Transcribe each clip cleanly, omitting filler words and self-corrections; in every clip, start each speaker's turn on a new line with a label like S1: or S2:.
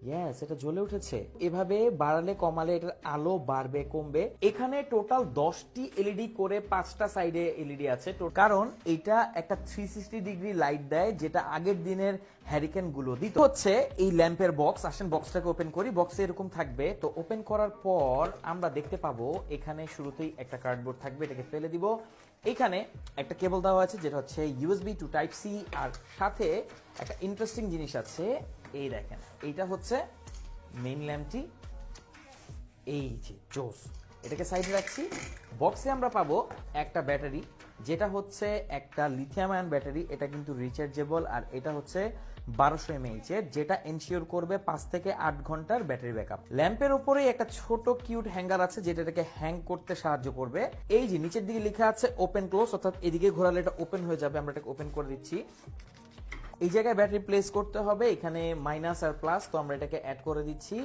S1: Yes, এটা জ্বলে উঠেছে। এভাবে বাড়ালে কমালে এটার আলো বাড়বে কমবে। এখানে টোটাল 10টি এলইডি করে 5টা সাইডে এলইডি আছে। কারণ এটা একটা 360 ডিগ্রি লাইট দেয়, যেটা আগের দিনের হ্যারিকেন গুলো দিত। হচ্ছে এই ল্যাম্পের বক্স। আসেন বক্সটাকে ওপেন করি। বক্সে এরকম থাকবে। তো ওপেন করার পর আমরা দেখতে পাবো এখানে শুরুতেই একটা কার্ডবোর্ড থাকবে, এটাকে ফেলে দিব। এখানে একটা কেবল দেওয়া আছে যেটা হচ্ছে ইউএসবি টু টাইপ সি, আর সাথে একটা ইন্টারেস্টিং জিনিস আছে। এই দেখেন, এইটা হচ্ছে মেইন ল্যাম্পটি। এই যে জোস, এটাকে সাইডে রাখছি। বক্সে আমরা পাবো একটা ব্যাটারি, যেটা হচ্ছে একটা লিথিয়াম আয়ন ব্যাটারি। এটা কিন্তু রিচার্জেবল, আর এটা হচ্ছে 1200 mAh এর, যেটা এনশিওর করবে 5 থেকে 8 ঘন্টার ব্যাটারি ব্যাকআপ। ল্যাম্পের উপরেই একটা ছোট কিউট হ্যাঙ্গার আছে, যেটা এটাকে হ্যাং করতে সাহায্য করবে। এই যে নিচের দিকে লেখা আছে ওপেন ক্লোজ, অর্থাৎ এদিকে ঘোরালে এটা ওপেন হয়ে যাবে। আমরা এটাকে ওপেন করে দিচ্ছি। এই জায়গায় ব্যাটারি প্লেস করতে হবে, এখানে মাইনাস আর প্লাস, তো আমরা এটাকে অ্যাড করে দিচ্ছি।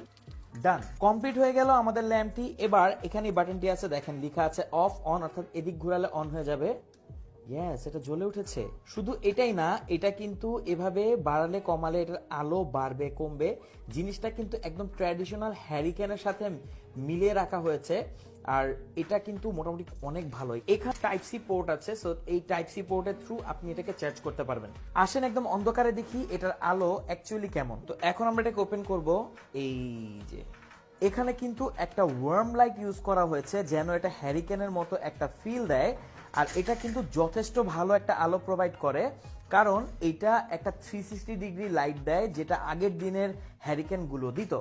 S1: ডান, কমপ্লিট হয়ে গেল আমাদের ল্যাম্পটি। এবার এখানে বাটনটি আছে, দেখেন লেখা আছে অফ অন, অর্থাৎ এদিক ঘোরালে অন হয়ে যাবে। ইয়েস, এটা জ্বলে উঠেছে। শুধু এটাই না, এটা কিন্তু এভাবে বাড়ালে কমালে এটার আলো বাড়বে কমবে। জিনিসটা কিন্তু একদম ট্র্যাডিশনাল হ্যারিকেনের সাথে মিলিয়ে রাখা হয়েছে, আর এটা কিন্তু মোটামুটি অনেক ভালো। এখানে টাইপ সি পোর্ট আছে, সো এই টাইপ সি পোর্টের থ্রু আপনি এটাকে চার্জ করতে পারবেন। আসেন একদম অন্ধকারে দেখি এটার আলো অ্যাকচুয়ালি কেমন। তো এখন আমরা এটাকে ওপেন করব। এই যে এখানে কিন্তু একটা ওয়ার্ম লাইট ইউজ করা হয়েছে, যেন এটা হ্যারিকেনের মতো একটা ফিল দেয়। আর এটা কিন্তু যথেষ্ট ভালো একটা আলো প্রোভাইড করে, কারণ এটা একটা 360 ডিগ্রি লাইট দেয়, যেটা আগের দিনের হ্যারিকেন গুলো দিত।